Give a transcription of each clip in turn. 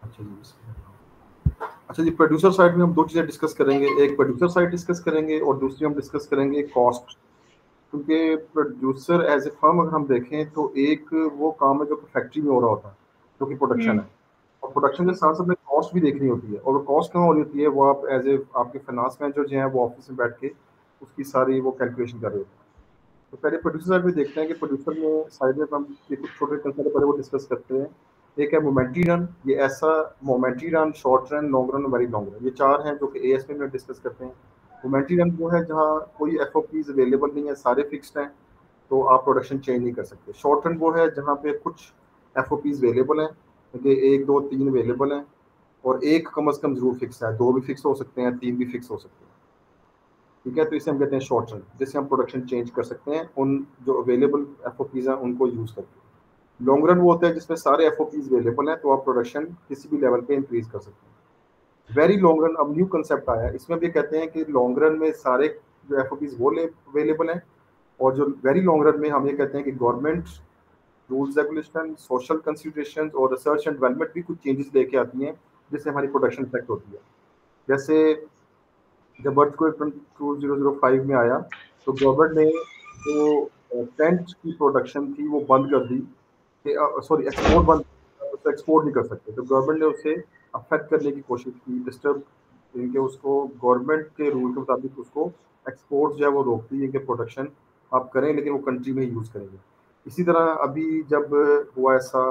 अच्छा जी, अच्छा जी, producer side में हम दो चीज़ें डिस्कस करेंगे, एक प्रोड्यूसर साइड डिस्कस करेंगे और दूसरी हम डिस्कस करेंगे कॉस्ट। क्योंकि प्रोड्यूसर एज ए फर्म अगर हम देखें तो एक वो काम है जो कि फैक्ट्री में हो रहा होता है, जो कि प्रोडक्शन हम्म। है, और प्रोडक्शन के साथ साथ में कॉस्ट भी देखनी होती है, और वो कॉस्ट कहाँ हो रही होती है, वो आप एज ए आपके फाइनेंस मैनेजर जो हैं वो ऑफिस में बैठ के उसकी सारी वो कैलकुलेशन कर रहे होते हैं। तो पहले प्रोड्यूसर साइड में देखते हैं कि प्रोड्यूसर में साइड में हम ये कुछ छोटे कंसेप्ट पहले वो डिस्कस करते हैं। एक है मोमेंट्री रन, ये ऐसा momentary run, short run, long run और वेरी लॉन्ग रन, ये चार हैं जो कि एएसपी में डिस्कस करते हैं। मोमेंट्री रन वो है जहाँ कोई एफओपीज अवेलेबल नहीं है, सारे फिक्स्ड हैं, तो आप प्रोडक्शन चेंज नहीं कर सकते। शॉर्ट रन वो है जहाँ पे कुछ एफओपीज अवेलेबल हैं, क्योंकि एक दो तीन अवेलेबल हैं, और एक कम अज़ कम जरूर फिक्स है, दो भी फिक्स हो सकते हैं, तीन भी फिक्स हो सकते हैं। ठीक है, तो इसे हम कहते हैं शॉर्ट रन, जिससे हम प्रोडक्शन चेंज कर सकते हैं उन जो अवेलेबल एफओपीज हैं उनको यूज़ करके। लॉन्ग रन वो होता है जिसमें सारे एफओपीज अवेलेबल हैं, तो आप प्रोडक्शन किसी भी लेवल पे इंक्रीज कर सकते हैं। वेरी लॉन्ग रन अब न्यू कंसेप्ट आया है, इसमें भी कहते हैं कि लॉन्ग रन में सारे जो एफओपीज वो अवेलेबल हैं, और जो वेरी लॉन्ग रन में हम ये कहते हैं कि government rules regulation, social consideration और रिसर्च एंड डेवलपमेंट भी कुछ चेंजेस लेके आती हैं, जिससे हमारी प्रोडक्शन इफेक्ट होती है। जैसे जब अर्थक्वेक 2005 में आया, तो गवर्नमेंट ने जो टेंट की प्रोडक्शन थी वो बंद कर दी, सॉरी एक्सपोर्ट बंद, उसको एक्सपोर्ट नहीं कर सकते, तो गवर्नमेंट ने उसे अफेक्ट करने की कोशिश की, डिस्टर्ब इनके, उसको गवर्नमेंट के रूल के मुताबिक उसको एक्सपोर्ट जो है वो रोक दी, इनके प्रोडक्शन आप करें लेकिन वो कंट्री में ही यूज़ करेंगे। इसी तरह अभी जब हुआ ऐसा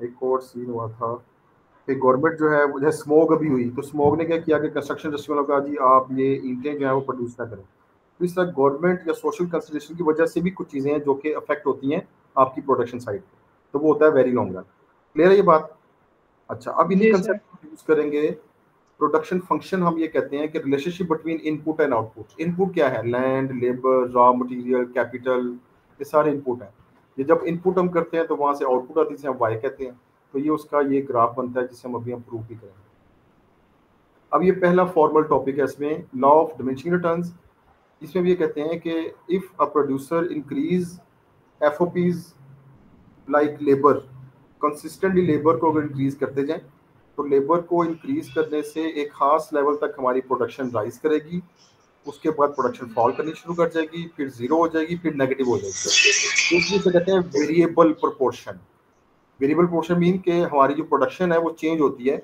एक और सीन हुआ था कि गवर्नमेंट जो है वो जैसे स्मोक अभी हुई, तो स्मोक ने क्या किया कि कंस्ट्रक्शन इंडस्ट्री वालों का जी आप ये ईंटें जो है वो प्रोड्यूस ना करें। तो इस तरह गवर्नमेंट या सोशल कंसिडरेशन की वजह से भी कुछ चीज़ें हैं जो कि अफेक्ट होती हैं आपकी प्रोडक्शन साइड पे, तो वो होता है वेरी लॉन्ग रन। क्लियर है ये बात? अच्छा, अब इन्हीं जी कंसेप्ट सर। को यूज करेंगे। प्रोडक्शन फंक्शन हम ये कहते हैं कि relationship between input and output. Input क्या है? Land, labour, raw material, capital, ये सारे इनपुट हैं। ये जब इनपुट हम करते हैं तो वहाँ से आउटपुट आती है, जिसे हम वाई कहते हैं। तो ये उसका ये ग्राफ बनता है जिसे हम अभी हम प्रूव भी करेंगे। अब ये पहला फॉर्मल टॉपिक है इसमें, लॉ ऑफ डिमिनिशिंग रिटर्न्स। इसमें भी ये कहते हैं कि if a producer increase FOPs like labour, consistently labour को अगर इंक्रीज करते जाएं, तो लेबर को इंक्रीज करने से एक खास लेवल तक हमारी प्रोडक्शन राइज करेगी, उसके बाद प्रोडक्शन फॉल करनी शुरू कर जाएगी, फिर जीरो हो जाएगी, फिर नेगेटिव हो जाएगी। तो इसे कहते हैं variable proportion. Variable proportion mean के हमारी जो प्रोडक्शन है वो चेंज होती है,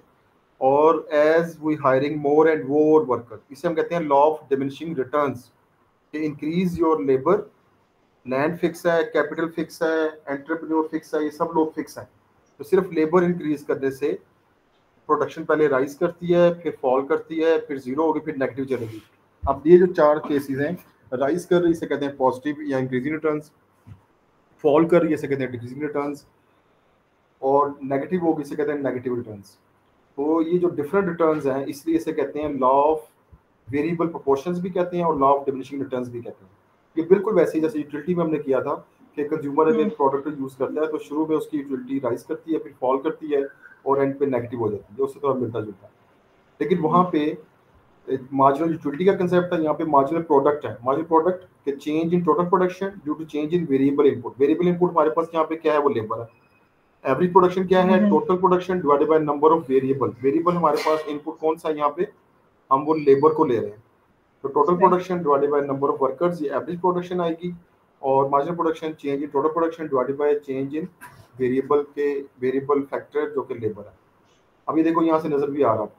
और as we hiring more and more worker, इसे हम कहते हैं law of diminishing returns. Increase your labour, land fix है, कैपिटल फिक्स है, एंटरप्रेन्योर फिक्स है, ये सब लोग फिक्स हैं, तो सिर्फ लेबर इंक्रीज करने से प्रोडक्शन पहले राइज करती है, फिर फॉल करती है, फिर जीरो होगी, फिर नेगेटिव चलेगी। अब ये जो चार केसेस हैं, राइज कर रही इसे कहते हैं पॉजिटिव या इंक्रीजिंग रिटर्न्स, फॉल कर रही है इसे कहते हैं डिक्रीजिंग रिटर्न्स, और नेगेटिव होगी इसे कहते हैं नेगेटिव रिटर्न्स। तो ये जो डिफरेंट रिटर्न्स हैं, इसलिए इसे कहते हैं लॉ ऑफ वेरिएबल प्रोपोर्शंस भी कहते हैं और लॉ ऑफ डिमिनिशिंग रिटर्न्स भी कहते हैं। ये बिल्कुल वैसे ही जैसे यूटिलिटी में हमने किया था कि कंज्यूमर अगर हम्म। एक प्रोडक्ट यूज करता है तो शुरू में उसकी यूटिलिटी राइज करती है, फिर फॉल करती है, और एंड पे नेगेटिव हो जाती है, उससे थोड़ा मिलता जुलता है। लेकिन वहाँ पे मार्जिनल यूटिलिटी का कंसेप्ट है, यहाँ पे मार्जिनल प्रोडक्ट है। मार्जिनल प्रोडक्ट के change in total production due to change in variable input. Variable input हमारे पास यहाँ पे क्या है? वो लेबर है। एवरेज प्रोडक्शन क्या है? Hmm. Total production divided by number of variable. Variable हमारे पास इनपुट कौन सा है यहाँ पे? हम वो लेबर को ले रहे हैं, तो total right. Production divided by number of workers, ये एवरेज प्रोडक्शन आएगी। और marginal production change in total production divided by change in variable के वेरिएबल फैक्टर जो कि लेबर है। अब ये देखो यहाँ से नजर भी आ रहा है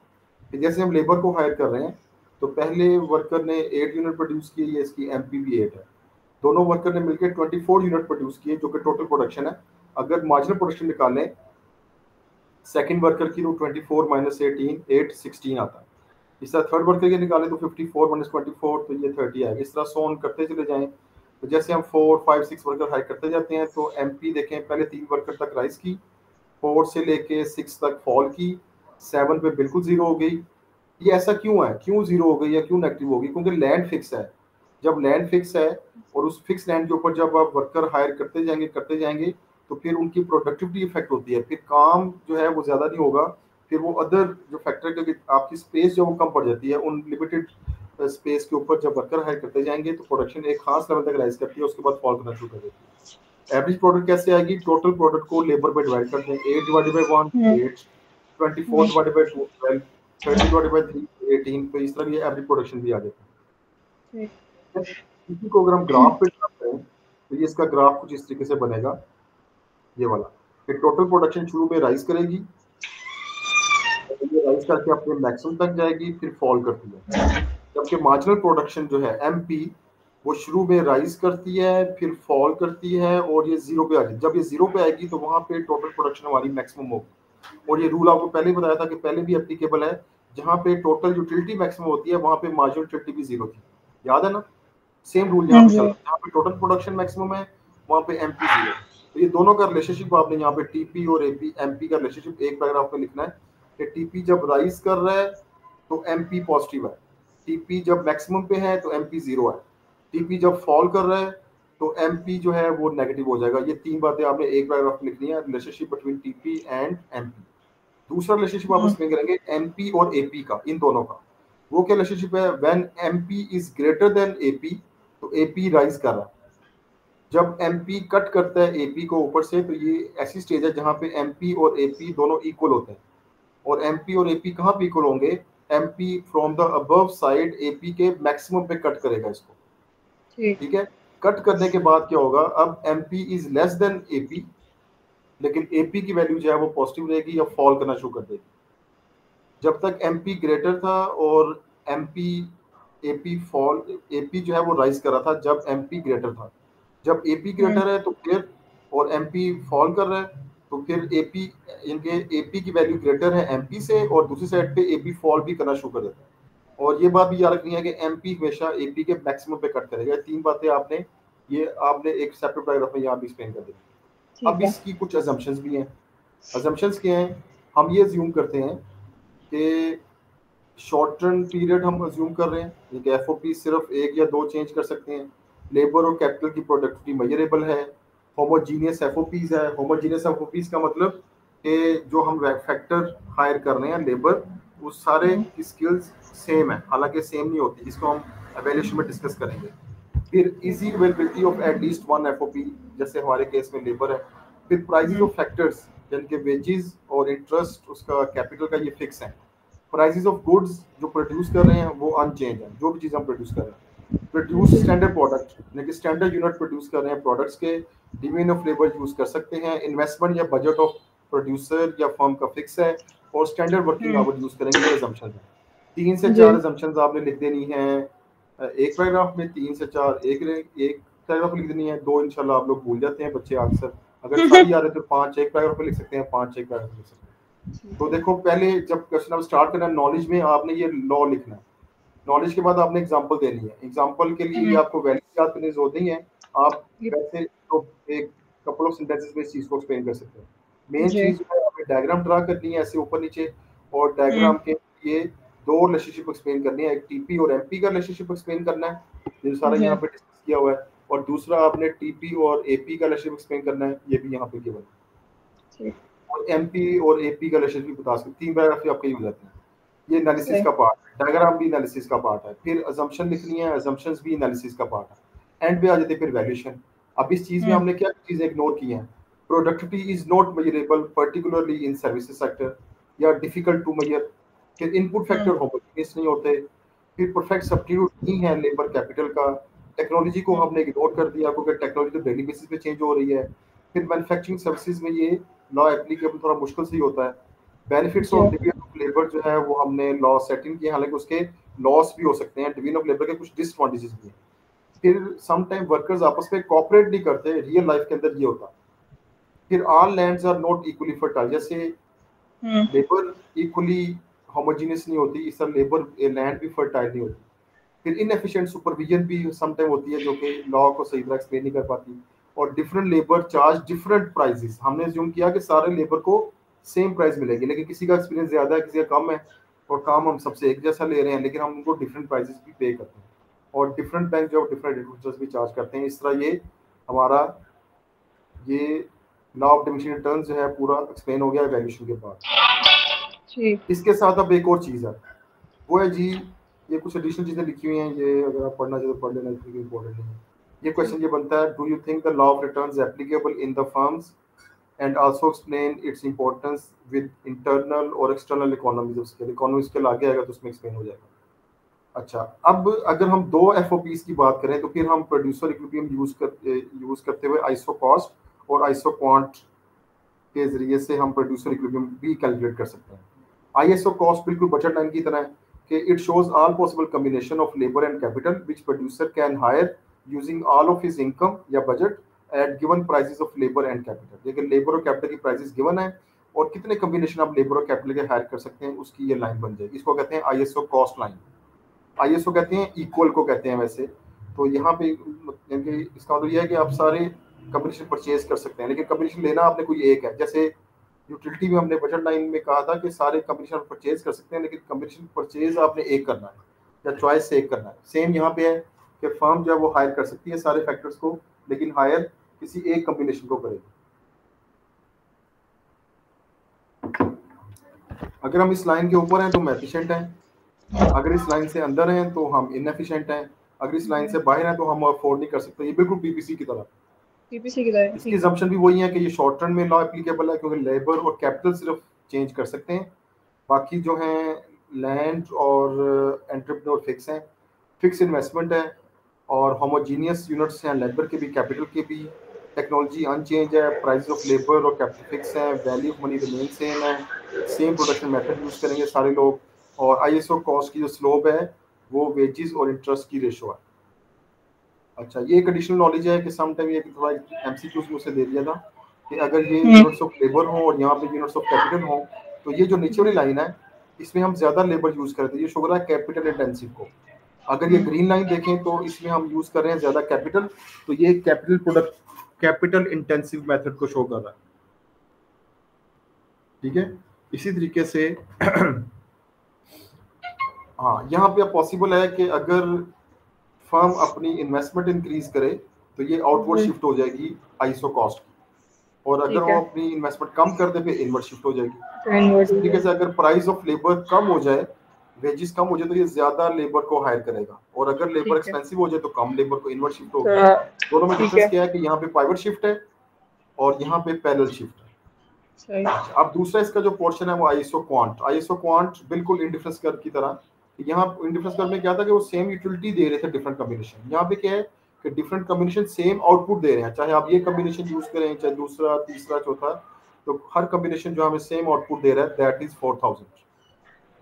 कि जैसे हम लेबर को हायर कर रहे हैं, तो पहले वर्कर ने 8 यूनिट प्रोड्यूस किए, ये इसकी एमपी भी 8 है। दोनों वर्कर ने मिलकर 24 यूनिट प्रोड्यूस किए जो कि टोटल प्रोडक्शन है। अगर मार्जिनल प्रोडक्शन निकालें सेकंड वर्कर की, तो 24 माइनस 18, 8 16 आता है। इस तरह थर्ड वर्कर के निकालें तो 54 माइनस 24, तो ये 30 आएगा। इस तरह सोन करते चले जाएं, तो जैसे हम 4 5 6 वर्कर हाई करते जाते हैं, तो एमपी देखें पहले 3 वर्कर तक राइज की, 4 से लेके 6 तक फॉल की, 7 पे बिल्कुल जीरो हो गई। ये ऐसा क्यों है? क्यों जीरो हो गई या क्यों नेगेटिव होगी? क्योंकि लैंड फिक्स है। जब लैंड फिक्स है और उस फिक्स लैंड के ऊपर जब आप वर्कर हायर करते जाएंगे, तो फिर उनकी प्रोडक्टिविटी इफेक्ट होती है, फिर काम जो है वो ज़्यादा नहीं होगा, फिर वो अदर जो फैक्टर के आपकी स्पेस जो वो कम पड़ जाती है, उन लिमिटेड स्पेस के ऊपर जब वर्कर हायर करते जाएंगे तो प्रोडक्शन एक खास लेवल तक राइज करती है, उसके बाद फॉल करना शुरू कर देती है। एवरेज प्रोडक्ट कैसे आएगी, टोटल प्रोडक्ट को लेबर पे डिवाइड करते हैं, 8 divided by 1 8, 24 divided by 2 12, 30 divided by 3 18, तो इस तरह ये एवरेज प्रोडक्शन भी आ जाता है। इसी को अगर हम ग्राफ पे बनाते हैं तो ये इसका ग्राफ कुछ इस तरीके से बनेगा, ये वाला, कि टोटल प्रोडक्शन शुरू में राइज करेगी, ये राइज करके अपने मैक्सिमम तक जाएगी, फिर फॉल करती है। जबकि मार्जिनल प्रोडक्शन जो है एमपी, वो शुरू में राइज करती है, फिर फॉल करती है, और ये जीरो पे आ जाती है। जब ये जीरो पे आएगी तो वहां पे टोटल प्रोडक्शन हमारी मैक्सिमम होगी। और ये रूल आपको पहले ही बताया था कि पहले भी एप्लीकेबल है, जहां पे टोटल यूटिलिटी मैक्सिमम होती है वहां पे मार्जिनल यूटिलिटी भी जीरो थी, याद है ना। सेम रूल यहाँ पे चल रहा है, जहाँ पे टोटल प्रोडक्शन मैक्सिमम है वहाँ पे एमपी जीरो। तो ये दोनों का रिलेशनशिप आपने यहाँ पे टीपी और एपी एमपी का रिलेशनशिप एक पैराग्राफ में लिखना है, कि टीपी जब राइज कर रहा है तो एमपी पॉजिटिव है, टीपी जब मैक्सिमम पे है तो एमपी जीरो है, टीपी जब फॉल कर रहा है तो एमपी जो है वो नेगेटिव हो जाएगा। ये तीन बातें आपने एक पैराग्राफ में लिखनी है, relationship between TP and MP. दूसरा रिलेशनशिप आप एक्सप्लेन करेंगे एमपी और एपी का, इन दोनों का। वो क्या रिलेशनशिप है, when MP is greater than AP तो एपी राइज कर रहा है। जब एमपी कट करता है एपी को ऊपर से तो ये ऐसी स्टेज है जहां पे एमपी और एपी दोनों इक्वल होते हैं। और एमपी और एपी कहाँ पे इक्वल होंगे, MP from the above side AP के मैक्सिमम पे कट करेगा इसको, ठीक है। कट करने के बाद क्या होगा, अब MP is less than AP, लेकिन एपी की वैल्यू जो है वो पॉजिटिव रहेगी या फॉल करना शुरू कर देगी। जब तक एमपी ग्रेटर था और एमपी एपी फॉल, एपी जो है वो राइज कर रहा था जब एमपी ग्रेटर था। जब एपी ग्रेटर है तो फिर, और एमपी फॉल कर रहा है तो फिर एपी, इनके एपी की वैल्यू ग्रेटर है एमपी से, और दूसरी साइड पे एपी फॉल भी करना शुरू कर देता है। और ये बात भी याद रखनी है कि एमपी हमेशा एपी के मैक्सिमम पे कट करेगा। तीन बातें आपने, ये आपने एक सेपरेट पैराग्राफ में यहाँ भी एक्सप्लेन कर दी। अब इसकी कुछ अजम्पशंस भी हैं। अजम्पशंस क्या हैं, हम ये अज्यूम करते हैं कि शॉर्ट टर्म पीरियड हम अज्यूम कर रहे हैं कि एफओपी सिर्फ एक या दो चेंज कर सकते हैं, लेबर और कैपिटल की प्रोडक्टिविटी मेजरेबल है, होमोजीनियस एफओपीज है। होमोजीनियस एफओपीज का मतलब कि जो हम फैक्टर हायर कर रहे हैं लेबर, उस सारे की स्किल्स सेम है, हालांकि सेम नहीं होती, इसको हम एवेल्यूएशन में डिस्कस करेंगे। फिर easy availability of at least one FOP, जैसे हमारे केस में लेबर है। फिर प्राइसेस ऑफ फैक्टर्स, जिनके वेजेस और इंटरेस्ट उसका कैपिटल का ये फिक्स है। प्राइसेस ऑफ गुड्स जो प्रोड्यूस कर रहे हैं वो अनचेंज है, जो भी चीज़ हम प्रोड्यूस कर रहे हैं। प्रोड्यूस स्टैंडर्ड प्रोडक्ट, यानी कि स्टैंडर्ड यूनिट प्रोड्यूस कर रहे हैं प्रोडक्ट्स के, डिवीजन ऑफ लेबर यूज कर सकते हैं। इन्वेस्टमेंट या बजट ऑफ प्रोड्यूसर या फर्म का फिक्स है, और स्टैंडर्ड वर्किंग आवर यूज करेंगे। ये असम्पशन है। 3 से 4 असम्पशंस आपने लिख देनी है एक पैराग्राफ में, 3 से 4 एक पैराग्राफ लिख देनी है। 2 इंशाल्लाह आप लोग भूल जाते हैं बच्चे अक्सर, अगर सारी आ रहे तो 5 एक पैराग्राफ में लिख सकते हैं, 5 एक पैराग्राफ लिख सकते हैं। तो देखो, पहले जब क्वेश्चन आप स्टार्ट करना है नॉलेज में, आपने ये लॉ लिखना है। नॉलेज के बाद आपने एग्जांपल देनी है। एग्जांपल के लिए आपको वैल्यू याद करने की जरूरत नहीं है, आप वैसे तो एक कपल ऑफ सेंटेंसेस में इस चीज को एक्सप्लेन कर सकते हैं। मेन चीज जो है, आपने डायग्राम ड्रा करनी है ऐसे ऊपर नीचे, और डायग्राम के लिए 2 रिलेशनशिप एक्सप्लेन करनी है। एक टीपी और एमपी का रिलेशनशिप एक्सप्लेन करना है, जो सारा यहाँ पे डिस्कस किया हुआ है, और दूसरा आपने टीपी और एपी का रिलेशनशिप एक्सप्लेन करना है, ये भी यहाँ पे गिवन है। और एमपी और एपी का रिलेशनशिप बता सकते, 3 पैराग्राफ आपके यूज आते हैं। ये एनालिसिस का पार्ट है, डायग्राम भी एनालिसिस का पार्ट है। फिर अजम्पशन लिखनी है, अजम्पशंस भी एनालिसिस का पार्ट है। एंड पे आ जाते हैं फिर वैल्यूएशन। अब इस चीज में हमने क्या चीजें इग्नोर की हैं, productivity is not measurable particularly in services sector, या डिफिकल्ट टू मेजर। फिर इनपुट फैक्टर होमोजेनियस नहीं होते। फिर परफेक्ट सब्स्टिट्यूट नहीं है लेबर कैपिटल का। टेक्नोलॉजी को हमने इग्नोर कर दिया क्योंकि टेक्नोलॉजी तो डेली बेसिस पे चेंज हो रही है। फिर मैन्युफैक्चरिंग सर्विसेज में ये लॉ एप्लीकेबल थोड़ा मुश्किल से ही होता है। Benefits of division of labour जो है वो हमने लॉ सेटिंग किया, हालांकि उसके लॉस भी हो सकते हैं। डिवीजन ऑफ लेबर के कुछ डिसएडवांटेजेस भी हैं। फिर सम टाइम वर्कर्स आपस में कोऑपरेट नहीं करते, रियल लाइफ के अंदर ये होता है। फिर all lands are not equally fertile, जैसे लेबर इक्वली होमोजेनियस नहीं होती, इस तरह लेबर लैंड भी फर्टाइल नहीं होती। फिर इनएफिशिएंट सुपरविजन भी सम टाइम होती है, जो कि लॉ को सही तरह एक्सप्लेन नहीं कर पाती। और different labour charge different prices, हमने अज्यूम किया कि सारे लेबर को सेम प्राइस मिलेगी, लेकिन किसी का एक्सपीरियंस ज्यादा है, किसी का कम है, और काम हम सबसे एक जैसा ले रहे हैं, लेकिन हम उनको डिफरेंट प्राइसेस भी पे करते हैं। और डिफरेंट बैंक जो डिफरेंट इंटरेस्ट भी चार्ज करते हैं। इस तरह ये हमारा ये लॉ ऑफ डिमिनिशिंग रिटर्न्स जो है पूरा एक्सप्लेन हो गया वैल्यूएशन के बाद। इसके साथ अब एक और चीज़ है, वो है जी, ये कुछ एडिशनल चीज़ें लिखी हुई हैं, ये अगर आप पढ़ना चाहे तो पढ़ लेना, इतनी इंपॉर्टेंट नहीं है। ये क्वेश्चन ये बनता है, do you think the law of returns applicable in the firms and also explain its importance with internal और external economies of scale. Economy scale आगे आएगा तो उसमें एक्सप्लेन हो जाएगा। अच्छा, अब अगर हम दो एफओपीज की बात करें तो फिर हम प्रोड्यूसर इक्विलिब्रियम यूज करते हुए आइसो कॉस्ट और आइसो क्वांट के जरिए से हम प्रोड्यूसर इक्विलिब्रियम भी कैलकुलेट कर सकते हैं। आईएसओ कॉस्ट बिल्कुल बजट लाइन की तरह है कि it shows all possible combination of labour and capital which producer can hire using all of his income या budget at given prices of labour and capital. लेकिन लेबर और capital की prices given है और कितने कॉम्बिनेशन आप labour और capital के हायर कर सकते हैं उसकी ये लाइन बन जाएगी। इसको कहते हैं आईएसओ कॉस्ट लाइन। आईएसओ कहते हैं इक्वल को कहते हैं वैसे। तो यहाँ पे यानी कि इसका मतलब यह है कि आप सारे कॉम्बिनेशन परचेज कर सकते हैं, लेकिन कॉम्बिनेशन लेना आपने कोई एक है। जैसे यूटिलिटी में हमने बजट लाइन में कहा था कि सारे कॉम्बिनेशन परचेज कर सकते हैं, लेकिन कॉम्बिनेशन परचेज आपने एक करना है या चॉइस से एक करना है। सेम यहाँ पे है कि फर्म जो है वो हायर कर सकती है सारे फैक्टर्स को, लेकिन हायर किसी एक कॉम्बिनेशन को करेगी। अगर हम इस लाइन के ऊपर हैं तो हम एफिशिएंट हैं, अगर इस लाइन से अंदर हैं तो हम इनएफिशिएंट हैं, अगर इस लाइन से बाहर हैं तो हम अफोर्ड नहीं कर सकते। ये बिल्कुल पीपीसी की तरह। पीपीसी की तरह। इसकी assumption भी वही है कि ये शॉर्ट टर्म में लॉ एप्लीकेबल है क्योंकि लेबर और कैपिटल सिर्फ चेंज कर सकते हैं, बाकी जो हैं लैंड और एंटरप्रेन्योर फिक्स हैं, फिक्स इन्वेस्टमेंट है और होमोजीनियस यूनिट्स हैं लेबर के भी कैपिटल के भी। टेक्नोलॉजी अनचेंज है, प्राइस ऑफ लेबर और कैपिटल फिक्स हैं, value of money remain same है, सेम प्रोडक्शन मेथड यूज करेंगे सारे लोग। और आईएसओ कॉस्ट की जो स्लोप है वो वेजेस और इंटरेस्ट की रेशो है। अच्छा, ये एक एडिशनल नॉलेज है कि सम टाइम ये थोड़ा एमसीक्यूज में से दे दिया था कि अगर ये यूनिट्स ऑफ लेबर हो और यहाँ पे यूनिट्स ऑफ कैपिटल हो तो ये जो नीचे वाली लाइन है इसमें हम ज्यादा लेबर यूज करते हैं, ये शो रहा है कैपिटल इंटेंसिव को। अगर ये ग्रीन लाइन देखें तो इसमें हम यूज कर रहे हैं ज्यादा कैपिटल, तो ये capital product capital intensive method को शो कर रहा है। ठीक है, इसी तरीके से हाँ यहाँ पे पॉसिबल है कि अगर फर्म अपनी इन्वेस्टमेंट इंक्रीज करे तो ये आउटवर्ड शिफ्ट हो जाएगी आईएसओ कॉस्ट की, और अगर वो अपनी इन्वेस्टमेंट कम कर दे फिर इनवर्ड शिफ्ट हो जाएगी। इस तरीके से अगर प्राइस ऑफ लेबर कम हो जाए, वेजेस कम हो जाए तो ये ज्यादा लेबर को हायर करेगा, और अगर लेबर एक्सपेंसिव हो जाए तो कम लेबर को इनवर्ड शिफ्ट होगा। दोनों में डिफरेंस क्या है कि यहाँ पे पाइवट शिफ्ट है और यहाँ पे पैरेलल शिफ्ट है। अब दूसरा इसका जो पोर्शन है वो आईएसओ क्वांट। आईएसओ क्वांट बिल्कुल इंडिफरेंस कर्व की तरह। यहाँ इंडिफरेंस कर्व में क्या था कि वो सेम यूटिलिटी दे रहे थे डिफरेंट कॉम्बिनेशन। यहाँ पे क्या है कि डिफरेंट कॉम्बिनेशन सेम आउटपुट दे रहे हैं, चाहे आप ये कॉम्बिनेशन यूज करें चाहे दूसरा तीसरा चौथा, तो हर कॉम्बिनेशन जो हमें सेम आउटपुट दे रहा है दैट इज 4000।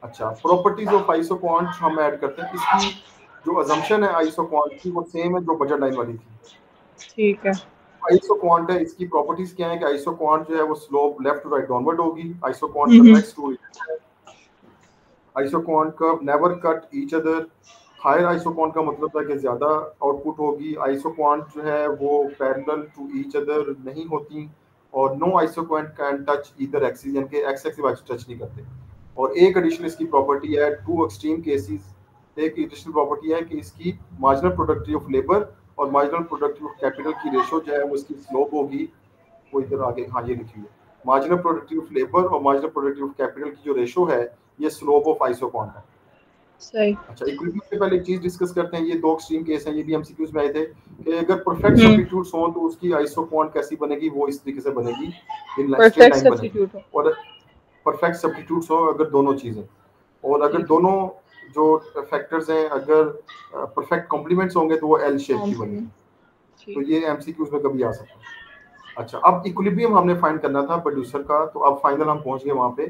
अच्छा, प्रॉपर्टीज ऑफ आईएसओ क्वांट हम ऐड करते हैं। इसकी जो अजम्पशन है आईएसओ क्वांट की वो सेम है जो बजट लाइन वाली थी। ठीक है, आईसो क्वांट है, इसकी प्रॉपर्टीज क्या है कि आईसो क्वांट जो है वो slope left to right downward होगी। Isoquant convex to isoquant curve never cut each other. Higher isoquant का मतलब है कि ज्यादा आउटपुट होगी। आईसो क्वांट जो है वो पैरेलल टू ईच अदर नहीं होती, और no isoquant can touch either axis, यानी कि एक्स एक्सिस टच नहीं करते। और एक एडिशनल इसकी प्रॉपर्टी है टू एक्सट्रीम केसेस। एक एडिशनल प्रॉपर्टी है कि इसकी मार्जिनल प्रोडक्टिविटी ऑफ लेबर और मार्जिनल प्रोडक्टिविटी ऑफ कैपिटल की रेशो जो है वो इसकी स्लोप होगी, वो इधर आगे हाँ ये लिखी है। मार्जिनल प्रोडक्टिविटी ऑफ लेबर और मार्जिनल प्रोडक्टिविटी ऑफ कैपिटल की जो रेशो है ये स्लोप ऑफ आईसो क्वांट है। सही। अच्छा, इक्विलिब्रियम से पहले एक चीज डिस्कस करते हैं। ये दो एक्सट्रीम केस हैं, ये भी एमसीक्यूज में आए थे कि अगर परफेक्ट सब्स्टिट्यूट्स हो तो उसकी आईसो क्वांट कैसी बनेगी, वो इस तरीके से बनेगी, इन स्ट्रेट लाइन बनेगी। और परफेक्ट सब्स्टिट्यूट्स हो अगर दोनों चीजें, और अगर दोनों जो फैक्टर्स हैं अगर परफेक्ट कॉम्प्लीमेंट्स होंगे तो वो एल शेप की बनेगी। तो ये एमसीक्यूज में कभी आ सकता है। अच्छा, अब इक्विलिब्रियम हमने फाइंड करना था प्रोड्यूसर का, तो अब फाइनल हम पहुंच गए वहां पे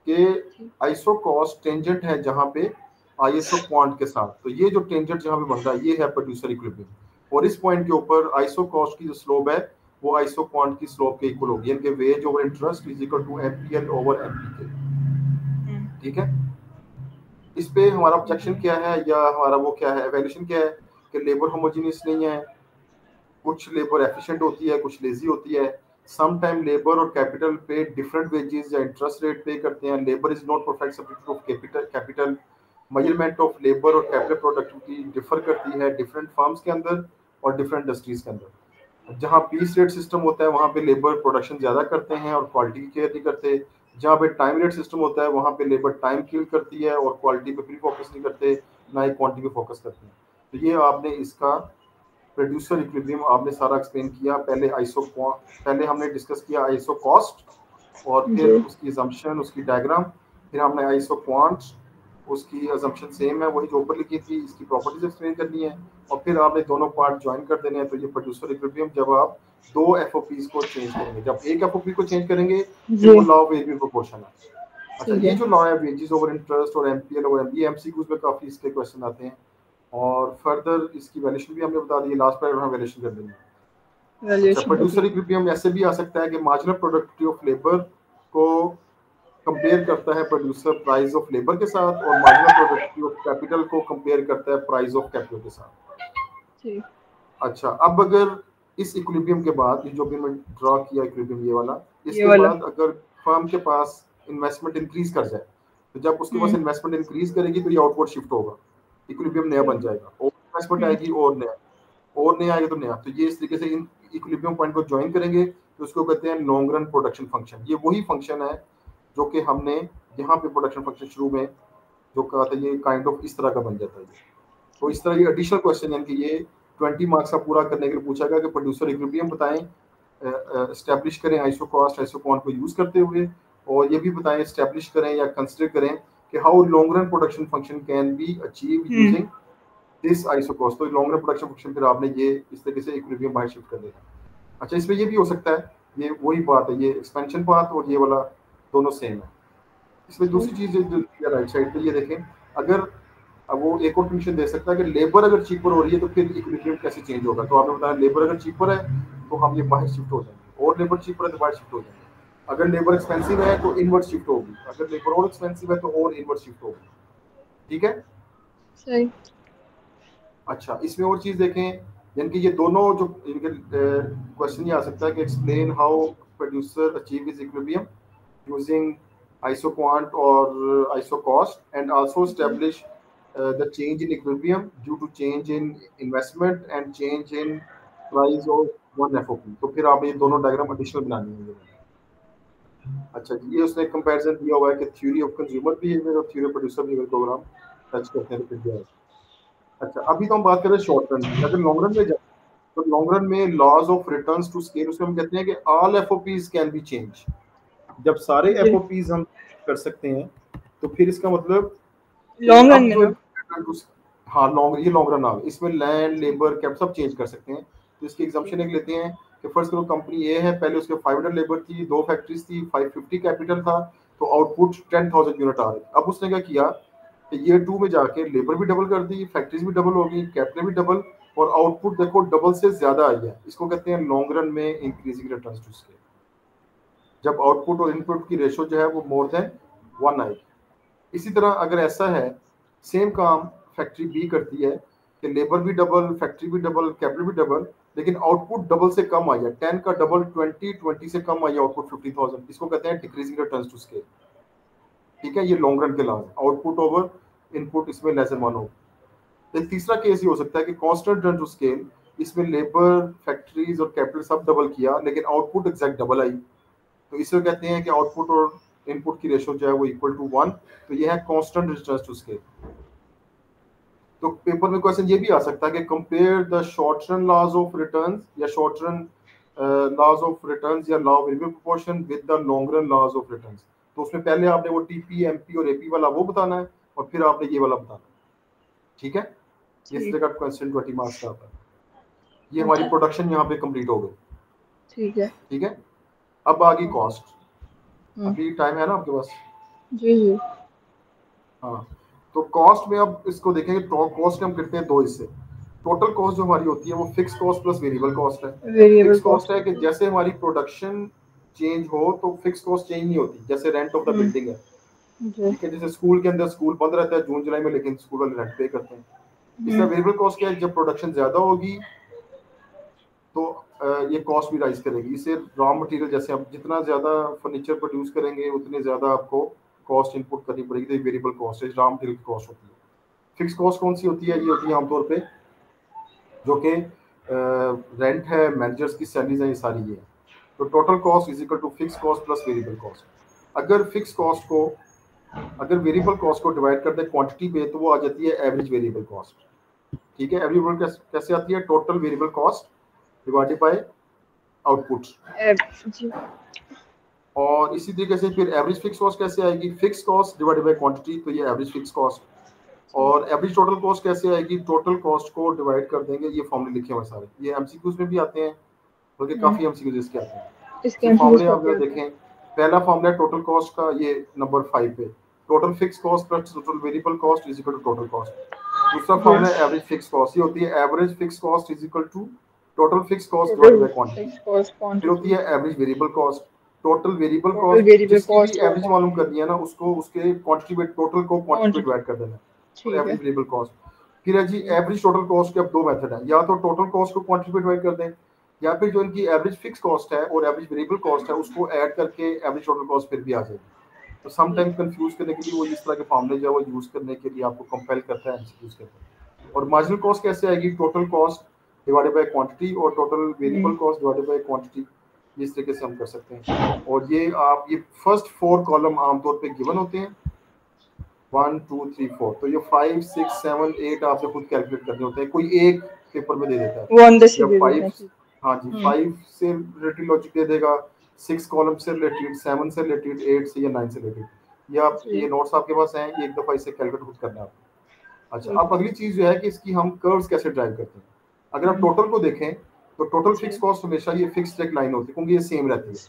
कि आईसो कॉस्ट टेंजेंट है जहां पे आईएसओ क्वांट के साथ। तो ये जो टेंजेंट जहां पे बन रहा है ये है प्रोड्यूसर इक्विलिब्रियम, और इस पॉइंट के ऊपर आईसो कॉस्ट की जो स्लोप है वो आईसो क्वांट की स्लोप के इक्वल होगी, यानी कि wage over interest is equal to MPL over MPK. ठीक है, इस पे हमारा ऑब्जेक्शन क्या है या हमारा वो क्या है, एवैल्यूएशन क्या है कि लेबर होमोजेनियस नहीं है, कुछ लेबर एफिशिएंट होती है कुछ लेजी होती है। सम टाइम लेबर और कैपिटल पे डिफरेंट वेजेस या इंटरेस्ट रेट पे करते हैं। Labour is not perfect substitute of capital. Measurement of labour और कैपिटल प्रोडक्टिविटी डिफर करती है डिफरेंट फर्म्स के अंदर और डिफरेंट इंडस्ट्रीज के अंदर। जहाँ पीस रेट सिस्टम होता है वहाँ पे लेबर प्रोडक्शन ज्यादा करते हैं और क्वालिटी की केयर नहीं करते। जहाँ पे टाइम रेट सिस्टम होता है वहाँ पे लेबर टाइम किल करती है और क्वालिटी पे फ्री फोकस नहीं करते, ना ही क्वांटिटी पे फोकस करते हैं। तो ये आपने इसका प्रोड्यूसर इक्विलिब्रियम आपने सारा एक्सप्लेन किया। पहले हमने डिस्कस किया आईएसओ कॉस्ट, और फिर जी उसकी असम्पशन, उसकी डायग्राम, फिर हमने आईएसओ क्वांट, उसकी असम्पशन सेम है वही जो ऊपर लिखी थी, इसकी प्रॉपर्टीज एक्सप्लेन करनी है, और फिर आपने दोनों पार्ट ज्वाइन कर देने हैं। तो ये प्रोड्यूसर इक्विलिब्रियम जब आप दो एफओपीज को चेंज करेंगे, जब एक एफओपी को चेंज करेंगे फिर वो जी लॉ ऑफ वेज में प्रोपोर्शन है। अच्छा, ठीक ये है। जो लॉ है वेजेस ओवर इंटरेस्ट और एमपीएल ओवर एमपी, एमसीक्यूज में काफी इसके क्वेश्चन आते हैं, और फर्दर इसकी वैल्यूएशन भी हमने बता दी, लास्ट पैराग्राफ में वैल्यूएशन कर देंगे। अच्छा, वैल्यूएशन प्रोड्यूसर ओके। इक्विलिब्रियम ऐसे भी आ सकता है कि मार्जिनल प्रोडक्टिविटी ऑफ लेबर को कंपेयर करता है प्रोड्यूसर प्राइस ऑफ लेबर के साथ, और मार्जिनल प्रोडक्टिविटी ऑफ कैपिटल को कंपेयर करता है प्राइस ऑफ कैपिटल के साथ। ठीक। अच्छा, अब अगर इस इक्विलिब्रियम के बाद, ये जो भी मैं ड्रॉ किया इक्विलिब्रियम ये वाला, ये इसके वाला। बाद अगर फर्म के पास इन्वेस्टमेंट इंक्रीज कर जाए, तो जब उसके पास इन्वेस्टमेंट इंक्रीज करेगी तो ये आउटवर्ड शिफ्ट होगा, इक्विलिब्रियम नया बन ठीक। जाएगा, और इन्वेस्टमेंट आएगी और नया आएगा तो नया। तो ये इस तरीके से इन इक्विलिब्रियम पॉइंट को ज्वाइन करेंगे, तो उसको कहते हैं लॉन्ग रन प्रोडक्शन फंक्शन। ये वही फंक्शन है जो कि हमने यहाँ पे प्रोडक्शन फंक्शन शुरू में जो कहा था, ये काइंड ऑफ इस तरह का बन जाता है। तो इस तरह ये एडिशनल क्वेश्चन, यानी कि ये 20 मार्क्स का पूरा करने के लिए पूछा गया कि प्रोड्यूसर इक्विलिब्रियम बताएं, एस्टैब्लिश करें आइसो कॉस्ट आइसो क्वांट को यूज करते हुए, और ये भी बताएं, एस्टैब्लिश करें या कंसिडर करें कि how long run production function can be achieve using this iso cost. तो लॉन्ग रन प्रोडक्शन फंक्शन फिर आपने ये इस तरीके से इक्विलिब्रियम बाहर शिफ्ट कर देना। अच्छा, इसमें ये भी हो सकता है, ये वही बात है, ये एक्सपेंशन पाथ और ये वाला दोनों सेम है। इसमें दूसरी चीज जो राइट साइड पे ये देखें, अगर अब वो एक और कंडीशन दे सकता है कि लेबर अगर चीपर हो रही है तो फिर इक्विलिब्रियम कैसे चेंज होगा। तो आपने बताया लेबर अगर चीपर है तो हम ये बाहर शिफ्ट हो जाएंगे, और लेबर चीपर है तो बाहर शिफ्ट हो जाएंगे। अगर लेबर एक्सपेंसिव है तो इनवर्ड शिफ्ट होगी, अगर लेबर और एक्सपेंसिव है तो और इनवर्ड शिफ्ट होगी। ठीक है। सही। अच्छा, इसमें और चीज देखें, यानी कि ये दोनों जो इनके क्वेश्चन ये आ सकता है कि explain how producer achieve his equilibrium using isoquant और isocost, and also establish the change in equilibrium due to change in investment and change in price of one FOP। तो फिर आप ये दोनों डायग्राम एडिशनल बनानी है। अच्छा जी, ये उसने कंपैरिजन दिया हुआ है कि थ्योरी ऑफ कंज्यूमर बिहेवियर और theory of producer behaviour programme touch करते हैं तो फिर जाए। अच्छा, अभी तो हम बात कर रहे हैं शॉर्ट रन की। अगर लॉन्ग रन में जाए तो लॉन्ग रन में laws of returns to scale, उसमें हम कहते हैं कि all FOPs can be change. जब सारे जी एफओपीज हम कर सकते हैं तो फिर इसका मतलब कि लॉन्ग रन अब में जो ना। हाँ ये लॉन्ग रन आ गया, इसमें लैंड लेबर कैप सब चेंज कर सकते हैं। तो इसकी एग्जाम्पशन एक लेते हैं कि फर्स्ट करो कंपनी ए है, पहले उसके 500 लेबर थी, 2 फैक्ट्रीज थी, 550 कैपिटल था, तो आउटपुट 10,000 यूनिट आ रही। अब उसने क्या किया कि ईयर 2 में जाके लेबर भी डबल कर दी, फैक्ट्रीज भी डबल हो गई, कैपिटल भी डबल, और आउटपुट देखो डबल से ज्यादा आई है। इसको कहते हैं लॉन्ग रन में इंक्रीजिंग रिटर्न्स टू स्केल, जब आउटपुट और इनपुट की रेशो जो है वो मोर देन 1 आएगी। इसी तरह अगर ऐसा है, सेम काम फैक्ट्री बी करती है कि लेबर भी डबल, फैक्ट्री भी डबल, कैपिटल भी डबल, लेकिन आउटपुट डबल से कम आई है, 10 का डबल 20, 20 से कम आई है आउटपुट 50,000। इसको कहते हैं डिक्रीजिंग रिटर्न्स टू स्केल। ठीक है, ये लॉन्ग रन के लॉ है, आउटपुट ओवर इनपुट इसमें लेस देन 1 हो। एक तीसरा केस ये हो सकता है कि कांस्टेंट रिटर्न टू स्केल, इसमें लेबर, फैक्ट्रीज और कैपिटल सब डबल किया लेकिन आउटपुट एग्जैक्ट डबल आई, तो इसे कहते हैं कि आउटपुट और इनपुट की रेशो जो है वो इक्वल टू 1। तो ये है कांस्टेंट रिटर्न्स टू स्केल। तो पेपर में क्वेश्चन ये भी आ सकता है कि compare the short run laws of returns या short run laws of returns या law of variable proportion with the long run laws of returns. तो उसमें पहले आपने वो टीपी, एमपी और एपी वाला वो बताना है, और फिर आपने ये वाला बताना है। ठीक है, ये इस ठीक। तरह का क्वेश्चन 20 मार्क्स का आता है। ये हमारी अच्छा प्रोडक्शन यहाँ पे कंप्लीट हो गई। ठीक है। ठीक है, अब आ गई कॉस्ट। हम्म। अभी टाइम है ना आपके पास? जी जी हाँ, तो कॉस्ट में अब इसको देखेंगे, कॉस्ट हम करते हैं दो हिस्से। टोटल कॉस्ट जो हमारी होती है वो fixed cost plus variable cost है। Variable fixed cost cost. है कि जैसे हमारी प्रोडक्शन चेंज हो तो फिक्स कॉस्ट चेंज नहीं होती, जैसे रेंट ऑफ द बिल्डिंग है। जी। ठीक है, जैसे स्कूल के अंदर स्कूल बंद रहता है जून जुलाई में, लेकिन स्कूल वाले रेंट पे करते हैं। इसका वेरिएबल कॉस्ट क्या है, जब प्रोडक्शन ज्यादा होगी तो ये कॉस्ट भी राइज करेगी। इसे रॉ मटेरियल, जैसे आप जितना ज्यादा फर्नीचर प्रोड्यूस करेंगे उतने ज्यादा आपको कॉस्ट इनपुट करनी पड़ेगी, तो वेरिएबल कॉस्ट है, रॉ मटेरियल की कॉस्ट होती है। फिक्स कॉस्ट कौन सी होती है? ये होती है आमतौर पे जो कि रेंट है, मैनेजर्स की सैलरीज हैं, ये सारी ये है। तो total cost is equal to fix cost plus variable cost. अगर फिक्स कॉस्ट को, अगर वेरिएबल कॉस्ट को डिवाइड कर दे क्वांटिटी पे तो वो आ जाती है एवरेज वेरिएबल कॉस्ट। ठीक है, एवरेज वेरिएबल कैसे आती है, total variable cost divided by output. जी और इसी तरीके से फिर एवरेज फिक्स कॉस्ट कैसे आएगी, fix cost divided by quantity, तो ये एवरेज फिक्स कॉस्ट। ठीक और एवरेज टोटल कॉस्ट कैसे आएगी, टोटल कॉस्ट को डिवाइड कर देंगे, ये फॉर्मूले लिखे हुए सारे, ये एमसीक्यूज में भी आते हैं, बल्कि काफी एमसीक्यूज इसके आते हैं। इसके ये एमसीक्यूज फॉर्मूले आप काफी अगर होते हैं। देखें, पहला फॉर्मूला है टोटल कॉस्ट का, ये नंबर 5 पे, total fix cost plus total variable cost is equal to total cost. दूसरा फॉर्मूला है एवरेज फिक्स कॉस्ट, ये होती है average fix cost is equal to total fix cost divided total by quantity. Fix cost फिर होती quantity. है average variable cost, total variable total cost, variable जिसकी भी कॉस्ट और एवरेज मालूम क्वांटिटी। करनी है ना, उसको उसके क्वांटिटी में टोटल को क्वांटिटी में क्वांटिटी डिवाइड कर देना है, तो ठीक है। Average variable cost. फिर है जी एवरेज टोटल कॉस्ट के अब दो मेथड है, या तो टोटल कॉस्ट को क्वांटिटी में डिवाइड कर दें, या फिर जो इनकी एवरेज फिक्स कॉस्ट है और एवरेज वेरिएबल कॉस्ट है उसको ऐड करके एवरेज टोटल कॉस्ट फिर भी आ जाएगी। तो सम टाइम कंफ्यूज करने के लिए वो इस तरह के फॉर्मूले जो है वो यूज करने के लिए आपको कंपेल करता है एमसीक्यूज के अंदर। और मार्जिनल कॉस्ट कैसे आएगी, total cost divided by quantity और total variable cost divided by quantity, इस तरीके से हम कर सकते हैं। और ये आप ये फर्स्ट 4 कॉलम आमतौर पे गिवन होते हैं, 1 2 3 4, तो ये 5 6 7 8 आपसे खुद कैलकुलेट करने होते हैं, कोई एक पेपर में दे देता है, वो अंदर से या दे देते 5, हैं ठीक। हाँ जी 5 से रिलेटेड लॉजिक दे देगा, 6 कॉलम से रिलेटेड, 7 से रिलेटेड, 8 से या 9 से रिलेटेड, या आप जी ये नोट्स आपके पास हैं, ये एक दफा इसे कैलकुलेट खुद करना है आपको। अच्छा, ठीक अब है। अगली चीज जो है कि इसकी हम कर्व्स कैसे ड्राइव करते हैं। अगर आप टोटल को देखें तो टोटल जी फिक्स कॉस्ट हमेशा ये फिक्स्ड एक लाइन होती है, क्योंकि ये सेम रहती है। जो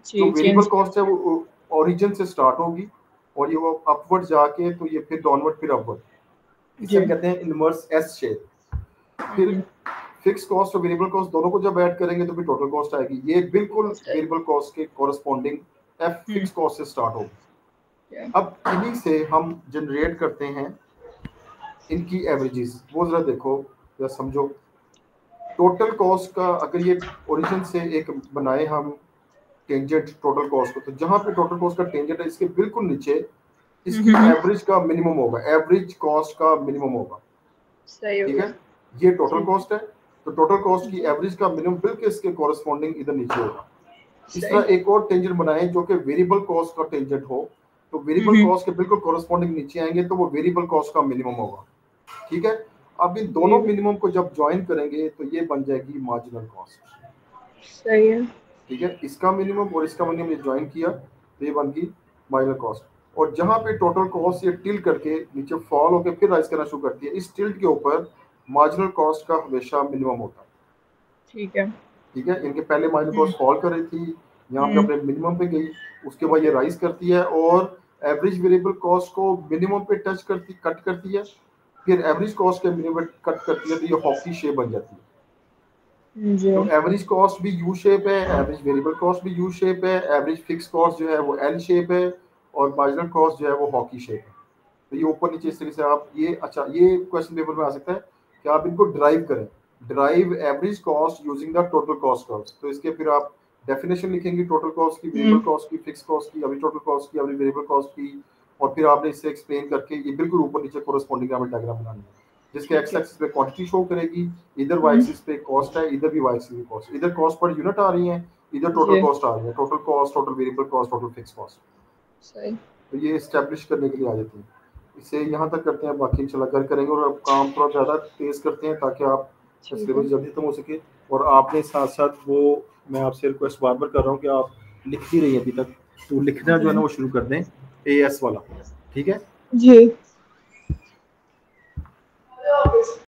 जी वेरिएबल चेंज नहीं कॉस्ट है होते। वो ओरिजिन से स्टार्ट होगी और ये वो अपवर्ड जाके तो ये फिर डाउनवर्ड फिर अपवर्ड, इसे हम जी कहते हैं इनवर्स एस शेप। फिर फिक्स कॉस्ट और वेरिएबल कॉस्ट दोनों को जब ऐड करेंगे तो फिर टोटल कॉस्ट आएगी, ये बिल्कुल कॉस्ट है। वेरिएबल कॉस्ट के कोरस्पॉन्डिंग एफ फिक्स कॉस्ट से स्टार्ट होगी। क्या अब इन्हीं से हम जनरेट करते हैं इनकी एवरेजेस, वो जरा देखो या समझो। टोटल कॉस्ट का अगर ये ओरिजिन से एक बनाए हम टेंजेंट टोटल कॉस्ट को, तो जहां पे टोटल कॉस्ट का टेंजेंट है इसके बिल्कुल नीचे इसकी एवरेज का मिनिमम होगा, एवरेज कॉस्ट का मिनिमम होगा, सही हो ठीक गया। है। ये टोटल ठीक है कॉस्ट है, तो टोटल कॉस्ट की जी एवरेज का मिनिमम बिल्कुल इसके कॉरस्पॉन्डिंग इधर नीचे होगा। इस सही। तरह एक और टेंजेंट बनाएं जो कि वेरिएबल कॉस्ट का टेंजेंट हो, तो वेरिएबल कॉस्ट के बिल्कुल कॉरस्पॉन्डिंग नीचे आएंगे तो वो वेरिएबल कॉस्ट का मिनिमम होगा, ठीक है। अब इन जी दोनों मिनिमम को जब ज्वाइन करेंगे तो ये बन जाएगी मार्जिनल कॉस्ट, सही है। ठीक है। इसका मिनिमम और इसका मिनिमम ये ज्वाइन किया तो ये बन गई मार्जिनल कॉस्ट। और जहां पे टोटल कॉस्ट ये टिल्ट करके नीचे फॉल होकर फिर राइज करना शुरू करती है, इस टिल्ट के ऊपर मार्जिनल कॉस्ट का हमेशा मिनिमम होता है, ठीक है। ठीक है। इनके पहले मार्जिनल कॉस्ट फॉल कर रही थी, यहाँ पे हम्म अपने मिनिमम पे गई, उसके बाद ये राइज करती है और एवरेज वेरिएबल कॉस्ट को मिनिमम पे टच करती कट करती है, फिर एवरेज कॉस्ट के मिनिमम पे कट करती है, तो ये हॉकी शेप बन जाती है। जी तो एवरेज कॉस्ट भी यू शेप है, एवरेज वेरिएबल कॉस्ट भी यू शेप है, एवरेज फिक्स कॉस्ट जो है वो एल शेप है, और मार्जिनल कॉस्ट जो है वो हॉकी शेप है। तो ये ऊपर नीचे इस तरह से आप ये, अच्छा ये क्वेश्चन पेपर में आ सकता है कि आप इनको ड्राइव करें, drive average cost using the total cost curves. तो इसके फिर आप डेफिनेशन लिखेंगे टोटल कॉस्ट की, वेरिएबल कॉस्ट की, फिक्स कॉस्ट की, एवरेज टोटल कॉस्ट की, एवरेज वेरिएबल कॉस्ट की, और फिर आपने इससे एक्सप्लेन करके ये बिल्कुल ऊपर नीचे कोरस्पॉन्डिंग हमें डायग्राम बनानी है, जिसके ठीक एक्स है। एक्सिस पे क्वांटिटी शो करेगी, इधर वाई एक्सिस पे कॉस्ट है, इधर भी वाई एक्सिस पे कॉस्ट, इधर कॉस्ट पर यूनिट आ रही है, इधर टोटल जी कॉस्ट आ रही है, total cost, total variable cost, total fix cost. सही। तो ये एस्टेब्लिश करने के लिए आ जाती है। इसे यहाँ तक करते हैं, बाकी इंशाल्लाह घर करेंगे, और अब काम थोड़ा ज़्यादा तेज़ करते हैं ताकि आप ठीक है। सिलेबस जल्दी खत्म हो सके। और आपने साथ साथ वो, मैं आपसे रिक्वेस्ट बार बार कर रहा हूँ कि आप लिखती रही अभी तक, तो लिखना जो है ना वो शुरू कर दें, AS वाला, ठीक है। जी